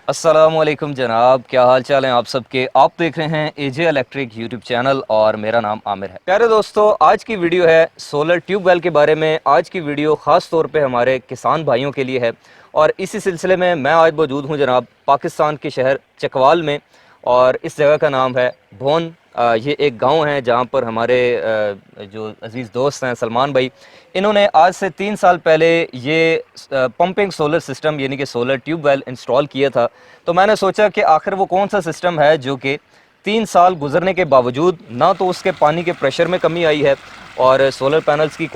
अस्सलामुअलैकुम जनाब, क्या हाल चाल है आप सबके। आप देख रहे हैं एजे इलेक्ट्रिक यूट्यूब चैनल और मेरा नाम आमिर है। प्यारे दोस्तों, आज की वीडियो है सोलर ट्यूबवेल के बारे में। आज की वीडियो ख़ास तौर पे हमारे किसान भाइयों के लिए है और इसी सिलसिले में मैं आज मौजूद हूँ जनाब पाकिस्तान के शहर चकवाल में। और इस जगह का नाम है भोन। ये एक गांव है जहां पर हमारे जो अजीज़ दोस्त हैं सलमान भाई, इन्होंने आज से 3 साल पहले ये पंपिंग सोलर सिस्टम यानी कि सोलर ट्यूबवेल इंस्टॉल किया था। तो मैंने सोचा कि आखिर वो कौन सा सिस्टम है जो कि 3 साल गुजरने के बावजूद ना तो उसके पानी के प्रेशर में कमी आई है और सोलर पैनल्स की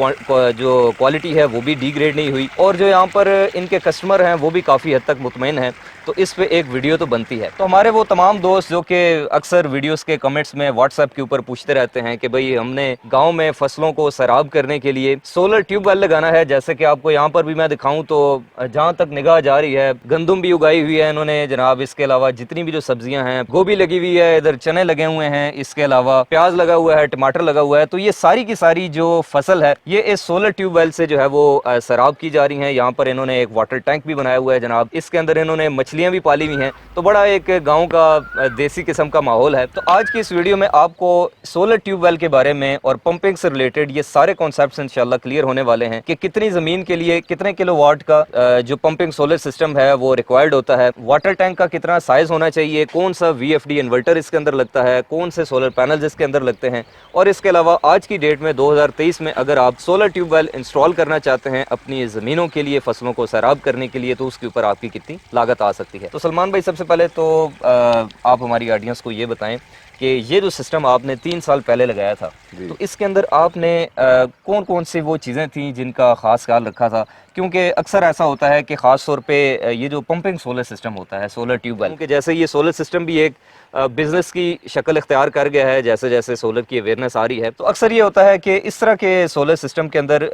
जो क्वालिटी है वो भी डिग्रेड नहीं हुई, और जो यहाँ पर इनके कस्टमर हैं वो भी काफ़ी हद तक मुतमईन हैं। तो इस पे एक वीडियो तो बनती है। तो हमारे वो तमाम दोस्त जो कि अक्सर वीडियोस के कमेंट्स में व्हाट्सएप के ऊपर पूछते रहते हैं कि भाई हमने गांव में फसलों को सैराब करने के लिए सोलर ट्यूबवेल लगाना है। जैसे कि आपको यहाँ पर भी मैं दिखाऊं तो जहाँ तक निगाह जा रही है गंदम भी उगाई हुई है इन्होंने जनाब। इसके अलावा जितनी भी जो सब्जियां हैं, गोभी लगी हुई है, इधर चने लगे हुए हैं, इसके अलावा प्याज लगा हुआ है, टमाटर लगा हुआ है। तो ये सारी की सारी जो फसल है ये इस सोलर ट्यूबवेल से जो है वो सैराब की जा रही है। यहाँ पर इन्होंने एक वाटर टैंक भी बनाया हुआ है जनाब। इसके अंदर इन्होंने मछलियां भी पाली हुई हैं। तो बड़ा एक गांव का देसी किस्म का माहौल है। तो आज की इस वीडियो में आपको सोलर ट्यूबवेल के बारे में और पंपिंग से रिलेटेड ये सारे कॉन्सेप्ट्स इंशाल्लाह क्लियर होने वाले हैं कि कितनी जमीन के लिए कितने किलोवाट का जो पंपिंग सोलर सिस्टम है वो रिक्वायर्ड होता है, वाटर टैंक का कितना साइज होना चाहिए, कौन सा VFD इन्वर्टर इसके अंदर लगता है, कौन से सोलर पैनल्स इसके अंदर लगते हैं। और इसके अलावा आज की डेट में 2023 में अगर आप सोलर ट्यूबवेल इंस्टॉल करना चाहते हैं अपनी ज़मीनों के लिए, फसलों को सैराब करने के लिए, तो उसके ऊपर आपकी कितनी लागत आ सकती है। तो सलमान भाई, सबसे पहले तो आप हमारी ऑडियंस को ये बताएं कि ये जो सिस्टम आपने 3 साल पहले लगाया था तो इसके अंदर आपने कौन कौन सी वो चीज़ें थी जिनका ख़ास ख्याल रखा था। क्योंकि अक्सर ऐसा होता है कि ख़ास तौर पे ये जो पंपिंग सोलर सिस्टम होता है सोलर ट्यूबवेल, क्योंकि जैसे ये सोलर सिस्टम भी एक बिज़नेस की शक्ल इख्तियार कर गया है, जैसे जैसे सोलर की अवेयरनेस आ रही है, तो अक्सर ये होता है कि इस तरह के सोलर सिस्टम के अंदर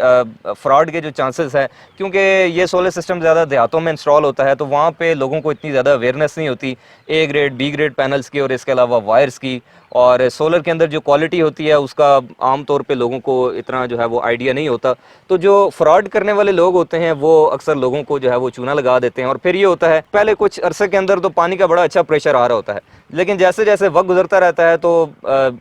फ्रॉड के जो चांसेस हैं, क्योंकि ये सोलर सिस्टम ज़्यादा देहातों में इंस्टॉल होता है तो वहाँ पे लोगों को इतनी ज़्यादा अवेयरनेस नहीं होती A grade B grade panels की और इसके अलावा वायर्स की। और सोलर के अंदर जो क्वालिटी होती है उसका आम तौर पे लोगों को इतना जो है वो आइडिया नहीं होता। तो जो फ्रॉड करने वाले लोग होते हैं वो अक्सर लोगों को जो है वो चूना लगा देते हैं। और फिर ये होता है पहले कुछ अरसे के अंदर तो पानी का बड़ा अच्छा प्रेशर आ रहा होता है, लेकिन जैसे जैसे वक्त गुजरता रहता है तो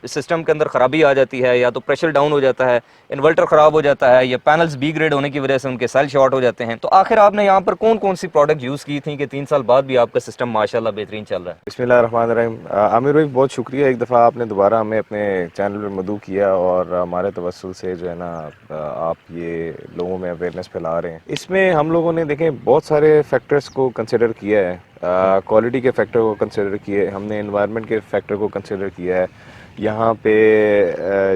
सिस्टम के अंदर ख़राबी आ जाती है, या तो प्रेशर डाउन हो जाता है, इन्वर्टर ख़राब हो जाता है, या पैनल्स B ग्रेड होने की वजह से उनके सेल शॉर्ट हो जाते हैं। तो आखिर आपने यहाँ पर कौन कौन सी प्रोडक्ट यूज़ की थी कि 3 साल बाद भी आपका सिस्टम माशाल्लाह बेहतरीन चल रहा है। बिस्मिल्लाहिर्रहमानिर्रहीम। आमिर भाई, बहुत शुक्रिया, एक दफ़ा आपने दोबारा हमें अपने चैनल पर मदऊ किया और हमारे तवस्सुल से जो है ना आप ये लोगों में अवेयरनेस फैला रहे हैं। इसमें हम लोगों ने देखें बहुत सारे फैक्टर्स को कंसिडर किया है। क्वालिटी के फैक्टर को कंसिडर किए, हमने एनवायरनमेंट के फैक्टर को कंसिडर किया है। यहाँ पे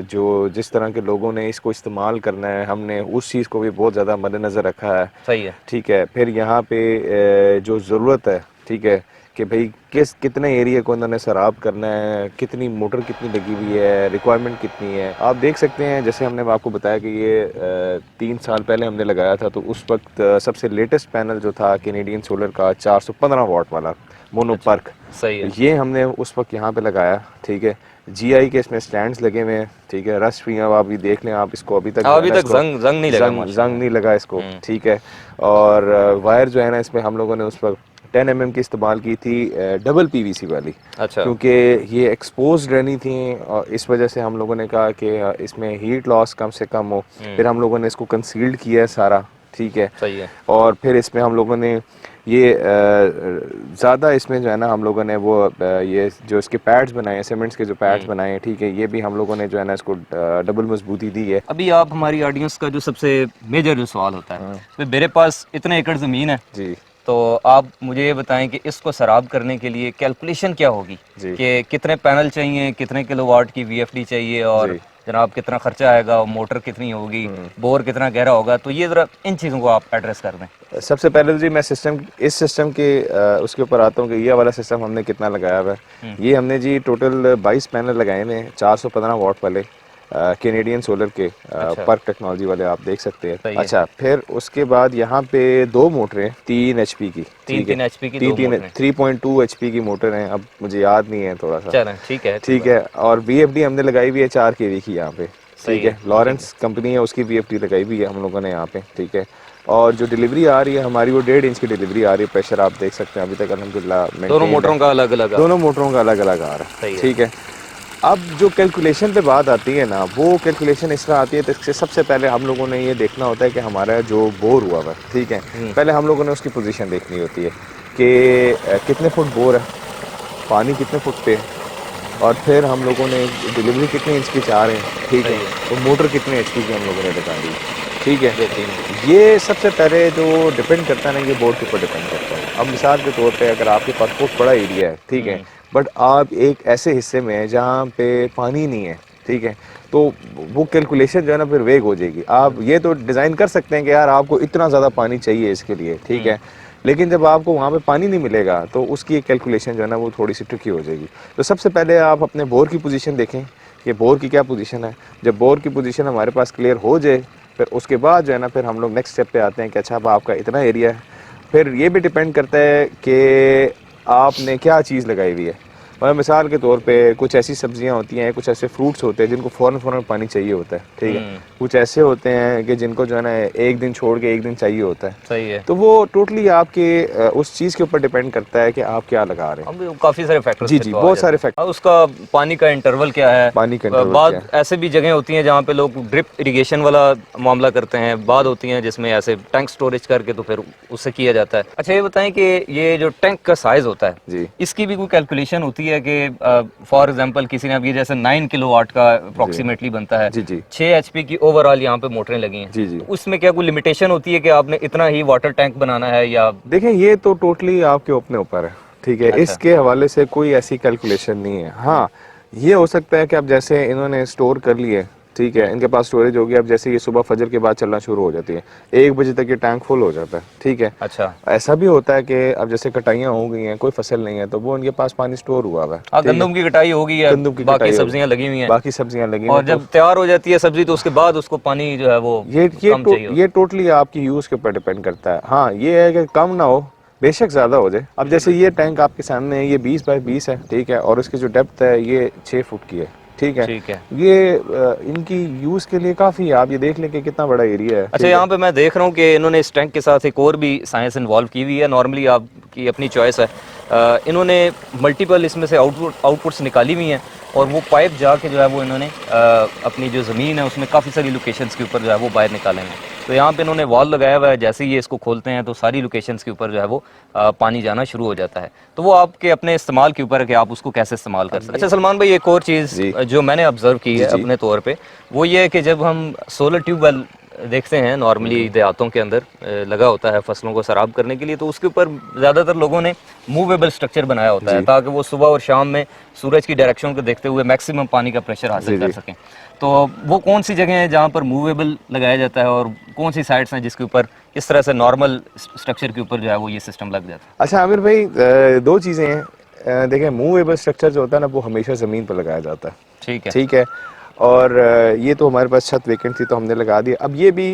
जो जिस तरह के लोगों ने इसको इस्तेमाल करना है हमने उस चीज़ को भी बहुत ज़्यादा मद्देनज़र रखा है। सही है। ठीक है। फिर यहाँ पे जो ज़रूरत है, ठीक है, कि भाई कितने एरिया को उन्होंने सैराब करना है, कितनी मोटर कितनी लगी हुई है, रिक्वायरमेंट कितनी है, आप देख सकते हैं। जैसे हमने आपको बताया कि ये 3 साल पहले हमने लगाया था तो उस वक्त सबसे लेटेस्ट पैनल जो था कैनेडियन सोलर का 415 वाट वाला मोनोपर्क, सही है। ये हमने उस वक्त यहाँ पे लगाया। ठीक है। GI के इसमें स्टैंड्स लगे हुए हैं। ठीक है। रस्ट फ्री, अब आप भी देख लें, आप इसको अभी तक जंग नहीं लगा, जंग नहीं लगा इसको। ठीक है। और वायर जो है ना इसमें हम लोगों ने उस वक्त 10 mm की इस्तेमाल की थी, डबल PVC वाली। अच्छा। क्योंकि ये एक्सपोज रहनी थी और इस वजह से हम लोगों ने कहा कि इसमें हीट लॉस कम से कम हो। फिर हम लोगों ने इसको कंसील्ड किया है सारा। ठीक है। सही है। और फिर इसमें हम लोगों ने ये ज़्यादा इसमें जो है ना हम लोगों ने वो ये जो इसके पैड्स बनाए हैं, सीमेंट्स के जो पैड्स बनाए हैं, ठीक है, ये भी हम लोगों ने जो है ना इसको डबल मजबूती दी है। अभी आप हमारी ऑडियंस का जो सबसे मेजर जो सवाल होता है, तो मेरे पास इतने एकड़ ज़मीन है जी। तो आप मुझे ये बताएं कि इसको सैराब करने के लिए कैलकुलेशन क्या होगी कि कितने पैनल चाहिए, कितने किलोवाट की VFD चाहिए, और जनाब कितना खर्चा आएगा, मोटर कितनी होगी, बोर कितना गहरा होगा। तो ये ज़रा इन चीज़ों को आप एड्रेस कर दें। सबसे पहले तो जी मैं इस सिस्टम के उसके ऊपर आता हूँ कि ये वाला सिस्टम हमने कितना लगाया हुआ है। ये हमने जी टोटल 22 पैनल लगाए हैं 415 वाट वाले कैनेडियन सोलर के। पर्क टेक्नोलॉजी वाले आप देख सकते हैं। अच्छा, फिर उसके बाद यहाँ पे 2 मोटरें 3 HP की, 3.2 HP की मोटर हैं। अब मुझे याद नहीं है थोड़ा सा। ठीक है। ठीक है। और VFD हमने लगाई हुई है 4 kV की यहाँ पे। ठीक है। लॉरेंस कंपनी है, उसकी VFD लगाई हुई है हम लोगों ने यहाँ पे। ठीक है। और जो डिलीवरी आ रही है हमारी वो 1.5 इंच की डिलीवरी आ रही है। प्रेशर आप देख सकते हैं अभी तक अल्हम्दुलिल्लाह दोनों maintained मोटरों है। का अलग अलग दोनों मोटरों का अलग अलग आ रहा सही है, है। ठीक है। अब जो कैलकुलेशन पे बात आती है ना, वो कैलकुलेशन इस तरह आती है, तो इससे सबसे पहले हम लोगों ने ये देखना होता है कि हमारा जो बोर हुआ हुआ है, ठीक है, पहले हम लोगों ने उसकी पोजीशन देखनी होती है कि कितने फुट बोर है, पानी कितने फुट पे है, और फिर हम लोगों ने डिलीवरी कितने इंच की चाह रहे हैं, ठीक है, तो मोटर कितने एचपी की हम लोगों ने लगा दी, ठीक है। ये सबसे पहले जो डिपेंड करता है ना, ये बोर्ड के ऊपर डिपेंड करता है। अब मिसाल के तौर पे अगर आपके पास बहुत बड़ा एरिया है, ठीक है, बट आप एक ऐसे हिस्से में हैं जहाँ पे पानी नहीं है, ठीक है, तो वो कैलकुलेशन जो है ना फिर वेग हो जाएगी। आप ये तो डिज़ाइन कर सकते हैं कि यार आपको इतना ज़्यादा पानी चाहिए इसके लिए, ठीक है, लेकिन जब आपको वहाँ पे पानी नहीं मिलेगा तो उसकी एक कैलकुलेशन जो है ना वो थोड़ी सी ट्रिकी हो जाएगी। तो सबसे पहले आप अपने बोर की पोजीशन देखें कि बोर की क्या पोजीशन है। जब बोर की पोजीशन हमारे पास क्लियर हो जाए, फिर उसके बाद जो है ना फिर हम लोग नेक्स्ट स्टेप पे आते हैं कि अच्छा अब आपका इतना एरिया है। फिर ये भी डिपेंड करता है कि आपने क्या चीज़ लगाई हुई है। और मिसाल के तौर पे कुछ ऐसी सब्जियां होती हैं, कुछ ऐसे फ्रूट्स होते हैं जिनको फ़ौरन फ़ौरन पानी चाहिए होता है, ठीक है। कुछ ऐसे होते हैं कि जिनको जो है ना एक दिन छोड़ के एक दिन चाहिए होता है। सही है। तो वो टोटली आपके उस चीज़ के ऊपर डिपेंड करता है कि आप क्या लगा रहे हैं। अब काफी सारे फैक्टर्स जी फिर जी, तो आ बहुत जाते सारे हैं। फैक्टर। अब उसका पानी का इंटरवल क्या है? पानी का इंटरवल क्या बाद है? ऐसे भी जगह होती हैं जहाँ पे लोग ड्रिप इरिगेशन वाला मामला करते हैं, बाद होती हैं जिसमें ऐसे टैंक स्टोरेज करके तो फिर उससे किया जाता है। अच्छा ये बताएं कि ये जो टैंक का साइज होता है, जी इसकी भी कोई कैलकुलेशन होती है कि फॉर एग्जांपल किसी ने अब ये जैसे 9 किलोवाट का जी अप्रोक्सीमेटली बनता है, जी जी 6 एचपी की ओवरऑल यहाँ पे मोटरें लगी हैं, जी जी। तो उसमें क्या कोई लिमिटेशन होती है कि आपने इतना ही वाटर टैंक बनाना है या? देखें ये तो टोटली आपके अपने ऊपर है, ठीक है, अच्छा। इसके हवाले से कोई ऐसी कैलकुलेशन नहीं है। हाँ, ये हो सकता है कि अब जैसे इन्होंने स्टोर कर लिए, ठीक है, इनके पास स्टोरेज होगी, अब जैसे ये सुबह फजर के बाद चलना शुरू हो जाती है, 1 बजे तक ये टैंक फुल हो जाता है, ठीक है। अच्छा। ऐसा भी होता है कि अब जैसे कटाइयाँ हो गई हैं, कोई फसल नहीं है, तो वो उनके पास पानी स्टोर हुआ हुआ है, हाँ, ठीक है, गंदम की कटाई हो गई है, गंदम की बाकी कटाई हो गई, सब्जियां लगी हुई हैं, बाकी सब्जियां लगी हुई और हैं, तो जब तैयार हो जाती है सब्जी तो उसके बाद उसको पानी जो है वो कम चाहिए होता ये टोटली आपकी यूज़ के ऊपर डिपेंड करता है। हाँ, ये है कि कम ना हो, बेशक ज़्यादा हो जाए। अब जैसे ये टैंक आपके सामने है, ये 20 बाई 20 है, ठीक है, और इसकी जो डेप्थ है ये 6 फुट की है, ठीक है। है। ठीक है। ये इनकी यूज़ के लिए काफ़ी है। आप ये देख लें कि कितना बड़ा एरिया है। अच्छा, यहाँ पे मैं देख रहा हूँ कि इन्होंने इस टैंक के साथ एक और भी साइंस इन्वॉल्व की हुई है। नॉर्मली आपकी अपनी चॉइस है, इन्होंने मल्टीपल इसमें से आउटपुट्स निकाली हुई हैं, और वो पाइप जाके जो है वो इन्होंने अपनी जो ज़मीन है उसमें काफ़ी सारी लोकेशंस के ऊपर जो है वो बाहर निकाले हैं। तो यहाँ पे इन्होंने वॉल लगाया हुआ है, जैसे ही ये इसको खोलते हैं तो सारी लोकेशंस के ऊपर जो है वो पानी जाना शुरू हो जाता है। तो वो आपके अपने इस्तेमाल के ऊपर है कि आप उसको कैसे इस्तेमाल कर सकते हैं। अच्छा सलमान भाई, एक और चीज़ जी जो मैंने ऑब्जर्व की जी है जी अपने तौर पे, वो ये है कि जब हम सोलर ट्यूबवेल देखते हैं नॉर्मली देहातों के अंदर लगा होता है फसलों को सराब करने के लिए, तो उसके ऊपर ज़्यादातर लोगों ने मूवेबल स्ट्रक्चर बनाया होता है जी ताकि वो सुबह और शाम में सूरज की डायरेक्शन को देखते हुए मैक्सिमम पानी का प्रेशर हासिल जी कर जी। सकें। तो वो कौन सी जगह है जहाँ पर मूवेबल लगाया जाता है, और कौन सी साइट्स हैं जिसके ऊपर इस तरह से नॉर्मल स्ट्रक्चर के ऊपर जो है वो ये सिस्टम लग जाता है? अच्छा आमिर भाई, दो चीज़ें हैं। देखें, मूवेबल स्ट्रक्चर जो होता है ना वो हमेशा ज़मीन पर लगाया जाता है, ठीक है। ठीक है। और ये तो हमारे पास छत वेकेंट थी तो हमने लगा दिया। अब ये भी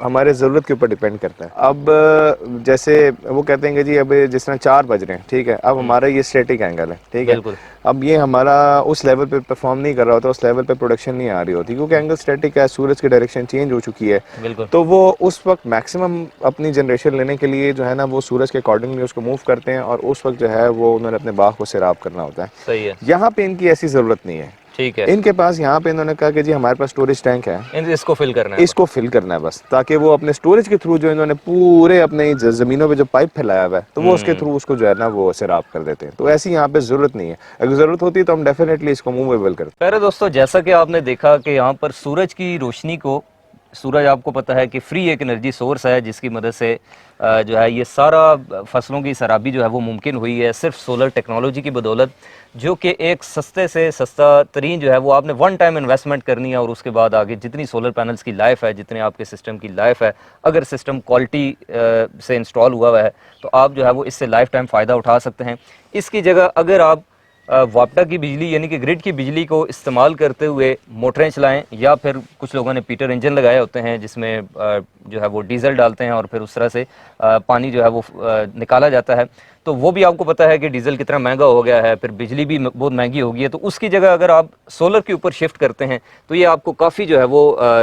हमारे ज़रूरत के ऊपर डिपेंड करता है। अब जैसे वो कहते हैं कि जी अब जिस तरह 4 बज रहे हैं, ठीक है, अब हमारा ये स्टैटिक एंगल है, ठीक है। बिल्कुल। अब ये हमारा उस लेवल पे परफॉर्म नहीं कर रहा होता, उस लेवल पे प्रोडक्शन नहीं आ रही होती, क्योंकि एंगल स्टैटिक है, सूरज की डायरेक्शन चेंज हो चुकी है। बिल्कुल। तो वो उस वक्त मैक्सिमम अपनी जनरेशन लेने के लिए जो है ना वो सूरज के अकॉर्डिंगली उसको मूव करते हैं, और उस वक्त जो है वो उन्होंने अपने बाग को सैराब करना होता है। सही है। यहाँ पे इनकी ऐसी ज़रूरत नहीं है। ठीक है। इनके पास यहाँ पे इन्होंने कहा कि जी हमारे पास स्टोरेज टैंक है, इसको फिल करना है बस। इसको फिल करना है बस, ताकि वो अपने स्टोरेज के थ्रू जो इन्होंने पूरे अपने ज़मीनों पे जो पाइप फैलाया हुआ है तो वो उसके थ्रू उसको जो है ना वो सैराब कर देते हैं। तो ऐसी यहाँ पे ज़रूरत नहीं है। अगर ज़रूरत होती है तो हम डेफिनेटली इसको मूवेबल करते हैं। प्यारे दोस्तों, जैसा कि आपने देखा कि यहाँ पर सूरज की रोशनी को, सूरज आपको पता है कि फ्री एक एनर्जी सोर्स है जिसकी मदद से जो है ये सारा फसलों की सराबी जो है वो मुमकिन हुई है सिर्फ सोलर टेक्नोलॉजी की बदौलत, जो कि एक सस्ते से सस्ता तरीन जो है वो आपने वन टाइम इन्वेस्टमेंट करनी है, और उसके बाद आगे जितनी सोलर पैनल्स की लाइफ है, जितने आपके सिस्टम की लाइफ है, अगर सिस्टम क्वालिटी से इंस्टॉल हुआ है तो आप जो है वो इससे लाइफ टाइम फ़ायदा उठा सकते हैं। इसकी जगह अगर आप वापडा की बिजली यानी कि ग्रिड की बिजली को इस्तेमाल करते हुए मोटरें चलाएं, या फिर कुछ लोगों ने पीटर इंजन लगाए होते हैं जिसमें जो है वो डीजल डालते हैं और फिर उस तरह से पानी जो है वो निकाला जाता है, तो वो भी आपको पता है कि डीजल कितना महंगा हो गया है, फिर बिजली भी बहुत महंगी हो गई है। तो उसकी जगह अगर आप सोलर के ऊपर शिफ्ट करते हैं तो ये आपको काफ़ी जो है वो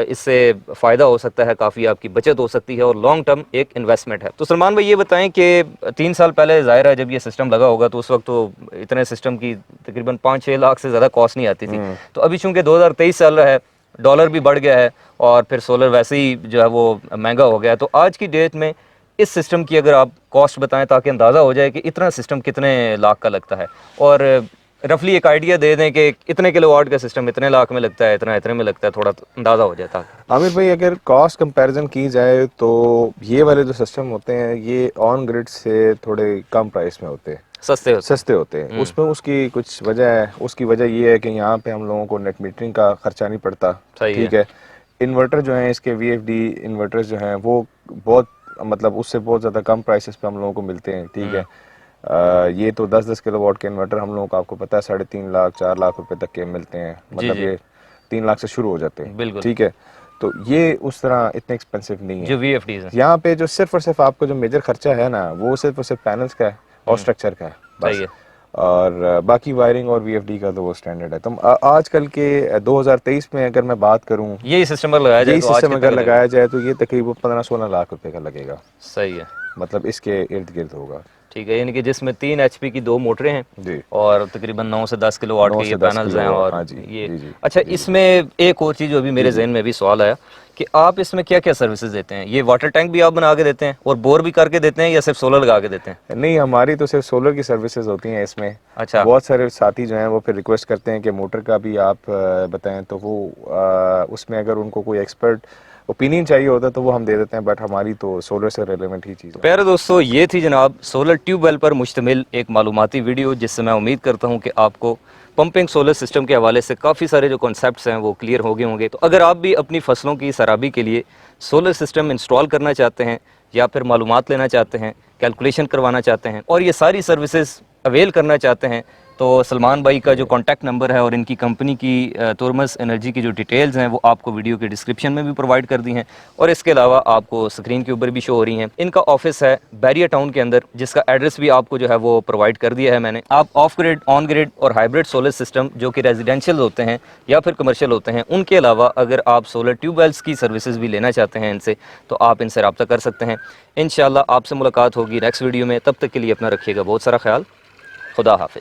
इससे फ़ायदा हो सकता है, काफ़ी आपकी बचत हो सकती है और लॉन्ग टर्म एक इन्वेस्टमेंट है। तो सलमान भाई ये बताएं कि 3 साल पहले ज़ाहिर है जब ये सिस्टम लगा होगा तो उस वक्त तो इतने सिस्टम की तकरीबन 5-6 लाख से ज़्यादा कॉस्ट नहीं आती थी। तो अभी चूँकि 2023 चल रहा है, डॉलर भी बढ़ गया है और फिर सोलर वैसे ही जो है वो महंगा हो गया है। तो आज की डेट में इस सिस्टम की अगर आप कॉस्ट बताएं ताकि अंदाज़ा हो जाए कि इतना सिस्टम कितने लाख का लगता है, और रफली एक आइडिया दे दें कि इतने किलोवाट का सिस्टम इतने लाख में लगता है, इतना इतने में लगता है, थोड़ा अंदाज़ा हो जाता है। आमिर भाई, अगर कॉस्ट कंपैरिजन की जाए तो ये वाले जो सिस्टम होते हैं ये ऑन ग्रिड से थोड़े कम प्राइस में होते हैं, सस्ते होते हैं। उसमें उसकी कुछ वजह है, उसकी वजह ये है कि यहाँ पे हम लोगों को नेट मीटरिंग का खर्चा नहीं पड़ता, ठीक है। इन्वर्टर जो है इसके VFD इन्वर्टर्स जो हैं वो बहुत मतलब उससे बहुत ज़्यादा कम प्राइसेस पे हम लोगों को मिलते हैं, ठीक है। ये तो 10-10 किलोवाट के इन्वर्टर हम लोगों को आपको पता है 3.5 लाख 4 लाख रुपए तक के मिलते हैं, मतलब ये 3 लाख से शुरू हो जाते हैं, ठीक है। तो ये उस तरह इतने एक्सपेंसिव नहीं है जो VFDs हैं। यहाँ पे जो सिर्फ और सिर्फ आपको जो मेजर खर्चा है ना वो सिर्फ और सिर्फ पैनल्स का है और स्ट्रक्चर का है बस, और बाकी वायरिंग और VFD का तो वो स्टैंडर्ड है। तो आजकल के 2023 में अगर मैं बात करूँ यही सिस्टम अगर लगाया जाए तो ये तकरीबन 15-16 लाख रुपए का लगेगा। सही है, मतलब इसके इर्द गिर्द होगा, ठीक है। यानी कि जिसमें 3 HP की 2 मोटरें हैं जी, और तकरीबन 9 से 10 किलोवाट के ये पैनल्स हैं। और हाँ जी, ये जी। अच्छा, इसमें एक और चीज़ जो अभी मेरे जहन में भी सवाल आया कि आप इसमें क्या क्या सर्विसेज देते हैं? ये वाटर टैंक भी आप बना के देते हैं और बोर भी करके देते हैं या सिर्फ सोलर लगा के देते हैं? नहीं, हमारी तो सिर्फ सोलर की सर्विसेज होती हैं इसमें। अच्छा, बहुत सारे साथी जो हैं वो फिर रिक्वेस्ट करते हैं कि मोटर का भी आप बताएं, तो वो उसमें अगर उनको कोई एक्सपर्ट ओपिनियन चाहिए होता तो वो हम दे देते हैं, बट हमारी तो सोलर से रिलेवेंट ही चीज़ है। प्यारे दोस्तों, ये थी जनाब सोलर ट्यूबवेल पर मुश्तमिल एक मालूमाती वीडियो, जिससे मैं उम्मीद करता हूँ कि आपको पंपिंग सोलर सिस्टम के हवाले से काफ़ी सारे जो कॉन्सेप्ट्स हैं वो क्लियर हो गए होंगे। तो अगर आप भी अपनी फसलों की सराबी के लिए सोलर सिस्टम इंस्टॉल करना चाहते हैं या फिर मालूमात लेना चाहते हैं, कैलकुलेशन करवाना चाहते हैं और ये सारी सर्विसेज अवेल करना चाहते हैं, तो सलमान भाई का जो कॉन्टैक्ट नंबर है और इनकी कंपनी की तुर्मस एनर्जी की जो डिटेल्स हैं वो आपको वीडियो के डिस्क्रिप्शन में भी प्रोवाइड कर दी हैं और इसके अलावा आपको स्क्रीन के ऊपर भी शो हो रही हैं। इनका ऑफिस है बैरिया टाउन के अंदर, जिसका एड्रेस भी आपको जो है वो प्रोवाइड कर दिया है मैंने। आप ऑफ ग्रिड, ऑन ग्रिड और हाइब्रिड सोलर सिस्टम जो कि रेजिडेंशियल होते हैं या फिर कमर्शियल होते हैं, उनके अलावा अगर आप सोलर ट्यूबवेल्स की सर्विसेज भी लेना चाहते हैं इनसे, तो आप इनसे रब्ता कर सकते हैं। इंशाल्लाह आपसे मुलाकात होगी नेक्स्ट वीडियो में। तब तक के लिए अपना रखिएगा बहुत सारा ख्याल। खुदा हाफिज़।